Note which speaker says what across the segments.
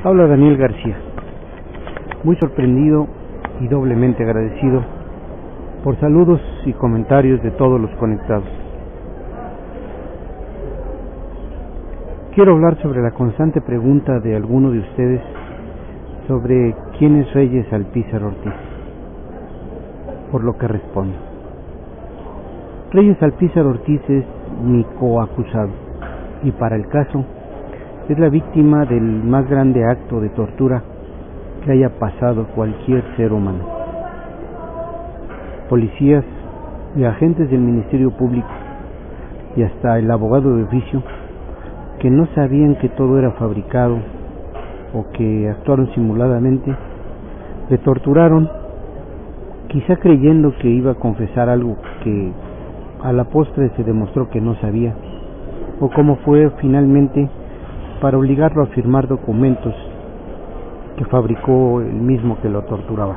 Speaker 1: Habla Daniel García, muy sorprendido y doblemente agradecido por saludos y comentarios de todos los conectados. Quiero hablar sobre la constante pregunta de alguno de ustedes sobre quién es Reyes Alpizar Ortiz, por lo que respondo. Reyes Alpizar Ortiz es mi coacusado y para el caso es la víctima del más grande acto de tortura que haya pasado cualquier ser humano. Policías y agentes del Ministerio Público y hasta el abogado de oficio que no sabían que todo era fabricado o que actuaron simuladamente, le torturaron, quizá creyendo que iba a confesar algo que a la postre se demostró que no sabía, o como fue finalmente para obligarlo a firmar documentos que fabricó el mismo que lo torturaba.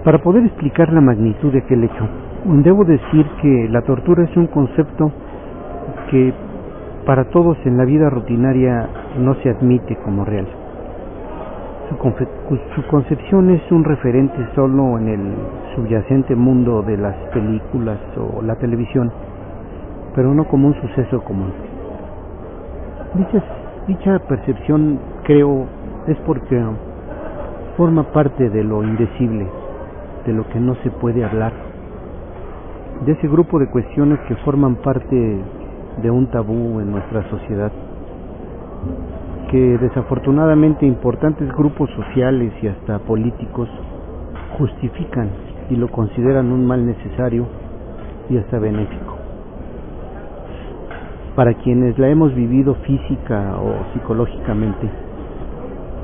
Speaker 1: Para poder explicar la magnitud de aquel hecho, debo decir que la tortura es un concepto que para todos en la vida rutinaria no se admite como real. Su concepción es un referente solo en el subyacente mundo de las películas o la televisión, pero no como un suceso común. Dicha percepción, creo, es porque forma parte de lo indecible, de lo que no se puede hablar, de ese grupo de cuestiones que forman parte de un tabú en nuestra sociedad, que desafortunadamente importantes grupos sociales y hasta políticos justifican y lo consideran un mal necesario y hasta benéfico. Para quienes la hemos vivido física o psicológicamente,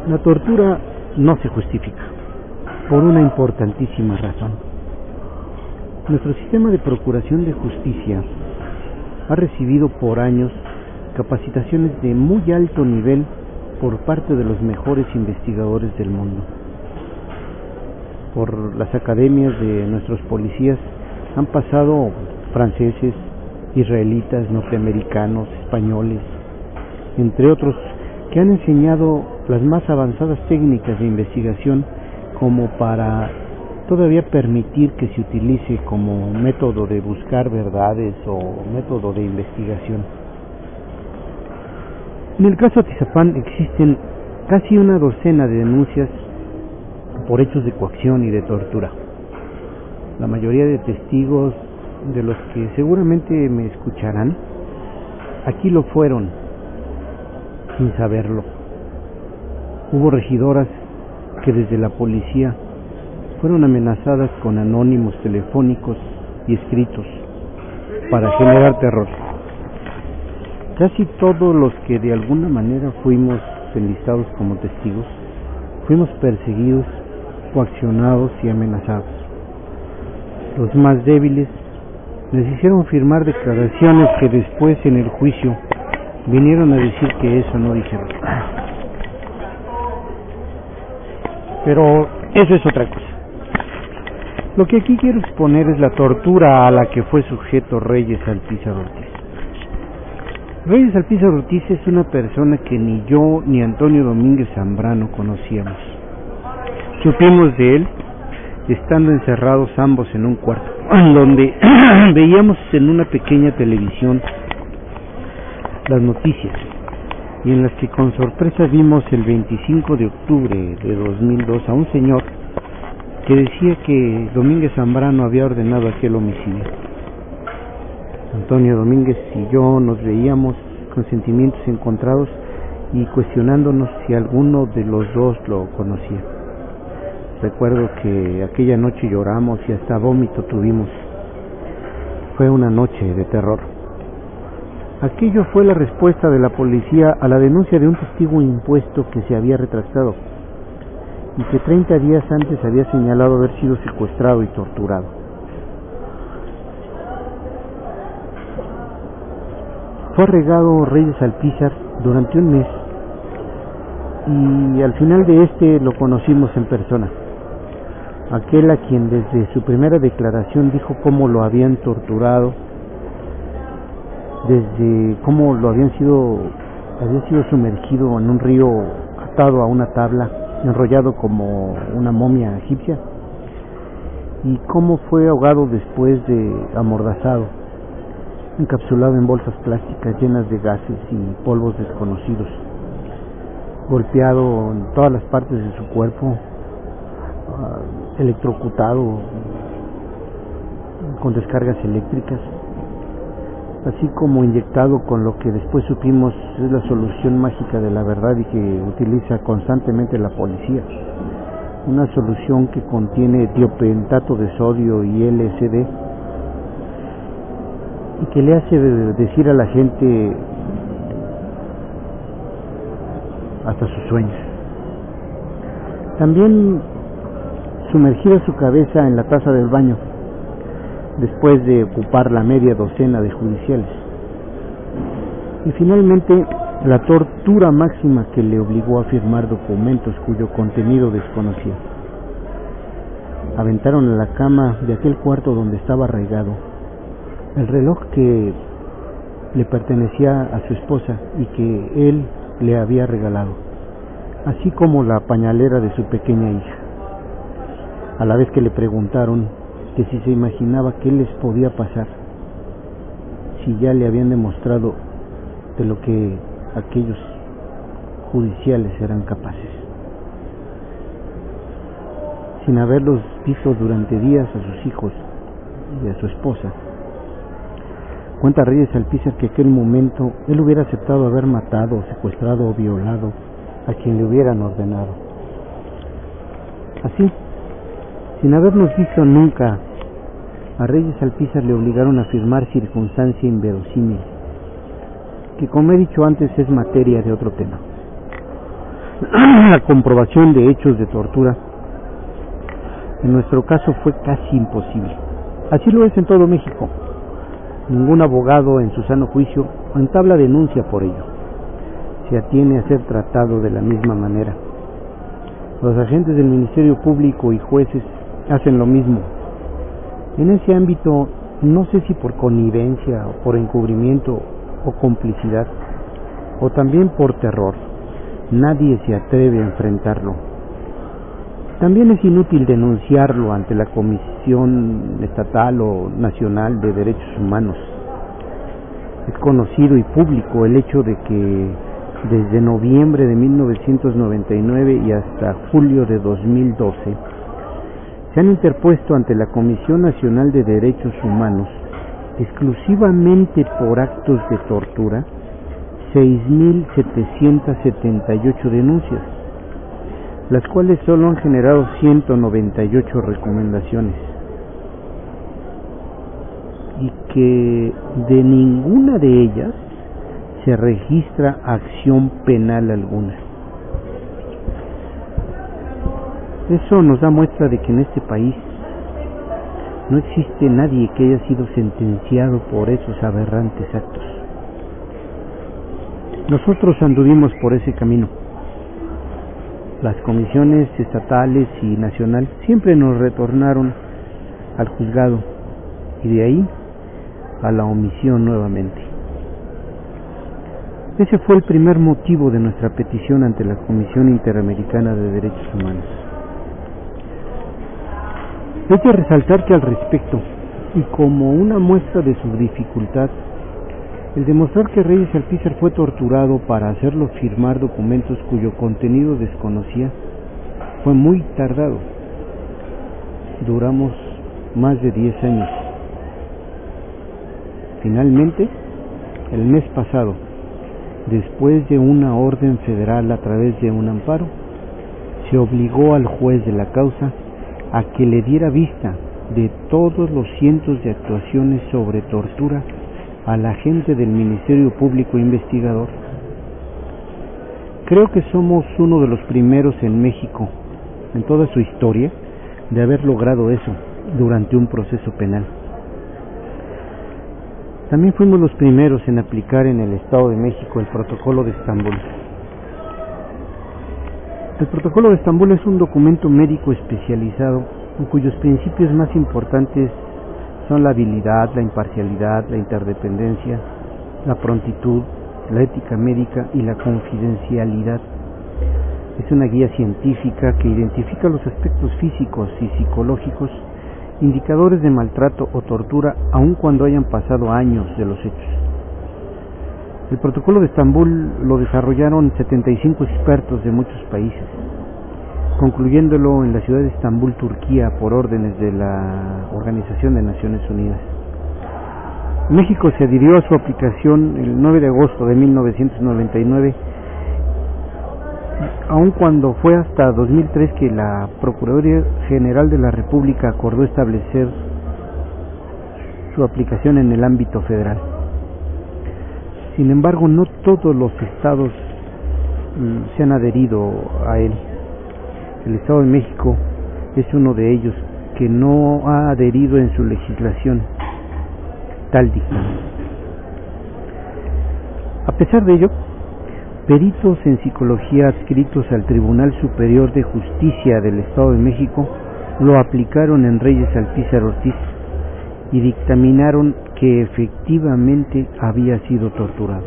Speaker 1: la tortura no se justifica, por una importantísima razón. Nuestro sistema de procuración de justicia ha recibido por años capacitaciones de muy alto nivel por parte de los mejores investigadores del mundo. Por las academias de nuestros policías han pasado franceses, israelitas, norteamericanos, españoles, entre otros, que han enseñado las más avanzadas técnicas de investigación como para todavía permitir que se utilice como método de buscar verdades o método de investigación. En el caso Atizapán existen casi una docena de denuncias por hechos de coacción y de tortura. La mayoría de testigos de los que seguramente me escucharán aquí lo fueron sin saberlo. Hubo regidoras que desde la policía fueron amenazadas con anónimos telefónicos y escritos para generar terror. Casi todos los que de alguna manera fuimos enlistados como testigos, fuimos perseguidos, coaccionados y amenazados. Los más débiles les hicieron firmar declaraciones que después en el juicio vinieron a decir que eso no dijeron. Pero eso es otra cosa. Lo que aquí quiero exponer es la tortura a la que fue sujeto Reyes Alpizar Ortiz. Reyes Alpizar Ortiz es una persona que ni yo ni Antonio Domínguez Zambrano conocíamos. Supimos de él estando encerrados ambos en un cuarto, donde veíamos en una pequeña televisión las noticias, y en las que con sorpresa vimos el 25 de octubre de 2002 a un señor que decía que Domínguez Zambrano había ordenado aquel homicidio. Antonio Domínguez y yo nos veíamos con sentimientos encontrados y cuestionándonos si alguno de los dos lo conocía. Recuerdo que aquella noche lloramos y hasta vómito tuvimos. Fue una noche de terror. Aquello fue la respuesta de la policía a la denuncia de un testigo impuesto que se había retractado y que 30 días antes había señalado haber sido secuestrado y torturado. Fue arrestado Reyes Alpizar durante un mes y al final de este lo conocimos en persona. Aquel a quien desde su primera declaración dijo cómo lo habían torturado, desde cómo lo habían sido había sido sumergido en un río, atado a una tabla, enrollado como una momia egipcia, y cómo fue ahogado después de amordazado, encapsulado en bolsas plásticas llenas de gases y polvos desconocidos, golpeado en todas las partes de su cuerpo, electrocutado con descargas eléctricas, así como inyectado con lo que después supimos es la solución mágica de la verdad y que utiliza constantemente la policía, una solución que contiene tiopentato de sodio y LSD, y que le hace decir a la gente hasta sus sueños. También sumergida su cabeza en la taza del baño, después de ocupar la media docena de judiciales. Y finalmente, la tortura máxima que le obligó a firmar documentos cuyo contenido desconocía. Aventaron a la cama de aquel cuarto donde estaba arraigado el reloj que le pertenecía a su esposa y que él le había regalado, así como la pañalera de su pequeña hija. A la vez que le preguntaron que si se imaginaba qué les podía pasar si ya le habían demostrado de lo que aquellos judiciales eran capaces, sin haberlos visto durante días a sus hijos y a su esposa. Cuenta Reyes Alpizar que en aquel momento él hubiera aceptado haber matado, secuestrado o violado a quien le hubieran ordenado. Así, sin habernos visto nunca, a Reyes Alpizar le obligaron a firmar circunstancia inverosímil, que como he dicho antes es materia de otro tema. La comprobación de hechos de tortura en nuestro caso fue casi imposible. Así lo es en todo México. Ningún abogado en su sano juicio entabla denuncia por ello. Se atiene a ser tratado de la misma manera. Los agentes del Ministerio Público y jueces hacen lo mismo. En ese ámbito, no sé si por connivencia o por encubrimiento o complicidad, o también por terror, nadie se atreve a enfrentarlo. También es inútil denunciarlo ante la Comisión Estatal o Nacional de Derechos Humanos. Es conocido y público el hecho de que desde noviembre de 1999 y hasta julio de 2012 se han interpuesto ante la Comisión Nacional de Derechos Humanos, exclusivamente por actos de tortura, 6.778 denuncias, las cuales solo han generado 198 recomendaciones, y que de ninguna de ellas se registra acción penal alguna. Eso nos da muestra de que en este país no existe nadie que haya sido sentenciado por esos aberrantes actos. Nosotros anduvimos por ese camino. Las comisiones estatales y nacional siempre nos retornaron al juzgado y de ahí a la omisión nuevamente. Ese fue el primer motivo de nuestra petición ante la Comisión Interamericana de Derechos Humanos. Hay que resaltar que al respecto, y como una muestra de su dificultad, el demostrar que Reyes Alpizar fue torturado para hacerlo firmar documentos cuyo contenido desconocía fue muy tardado. Duramos más de 10 años. Finalmente, el mes pasado, después de una orden federal a través de un amparo, se obligó al juez de la causa a que le diera vista de todos los cientos de actuaciones sobre tortura a la gente del Ministerio Público Investigador. Creo que somos uno de los primeros en México, en toda su historia, de haber logrado eso durante un proceso penal. También fuimos los primeros en aplicar en el Estado de México el Protocolo de Estambul. El Protocolo de Estambul es un documento médico especializado en cuyos principios más importantes son la habilidad, la imparcialidad, la interdependencia, la prontitud, la ética médica y la confidencialidad. Es una guía científica que identifica los aspectos físicos y psicológicos, indicadores de maltrato o tortura, aun cuando hayan pasado años de los hechos. El protocolo de Estambul lo desarrollaron 75 expertos de muchos países, concluyéndolo en la ciudad de Estambul, Turquía, por órdenes de la Organización de Naciones Unidas. México se adhirió a su aplicación el 9 de agosto de 1999, aun cuando fue hasta 2003 que la Procuraduría General de la República acordó establecer su aplicación en el ámbito federal. Sin embargo, no todos los estados se han adherido a él. El Estado de México es uno de ellos, que no ha adherido en su legislación tal dictamen. A pesar de ello, peritos en psicología adscritos al Tribunal Superior de Justicia del Estado de México lo aplicaron en Reyes Alpizar Ortiz y dictaminaron que efectivamente había sido torturado.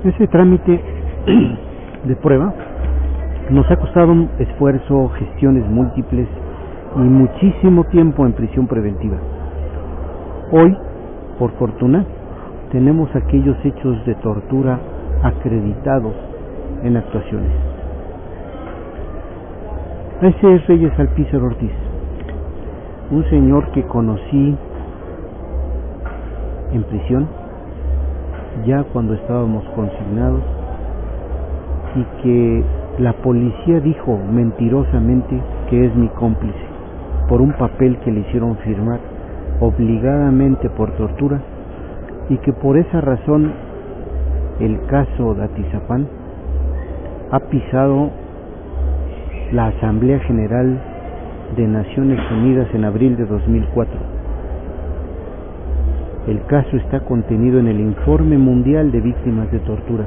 Speaker 1: Ese trámite de prueba nos ha costado un esfuerzo, gestiones múltiples y muchísimo tiempo en prisión preventiva. Hoy, por fortuna, tenemos aquellos hechos de tortura acreditados en actuaciones. Ese es Reyes Alpizar Ortiz, un señor que conocí en prisión, ya cuando estábamos consignados, y que la policía dijo mentirosamente que es mi cómplice por un papel que le hicieron firmar obligadamente por tortura, y que por esa razón el caso de Atizapán ha pisado la Asamblea General de Naciones Unidas en abril de 2004. El caso está contenido en el Informe Mundial de Víctimas de Tortura,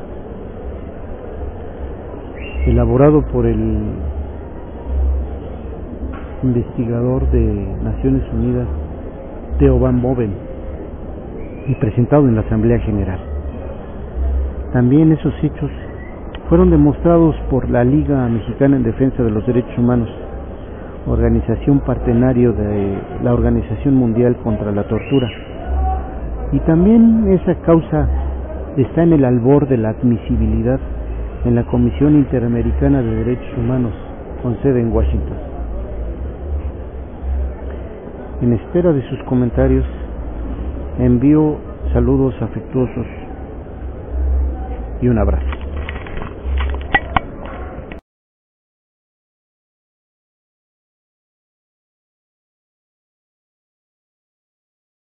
Speaker 1: elaborado por el investigador de Naciones Unidas Theo Van Boven y presentado en la Asamblea General. También esos hechos fueron demostrados por la Liga Mexicana en Defensa de los Derechos Humanos, organización partenario de la Organización Mundial contra la Tortura, y también esa causa está en el albor de la admisibilidad en la Comisión Interamericana de Derechos Humanos, con sede en Washington. En espera de sus comentarios, envío saludos afectuosos y un abrazo.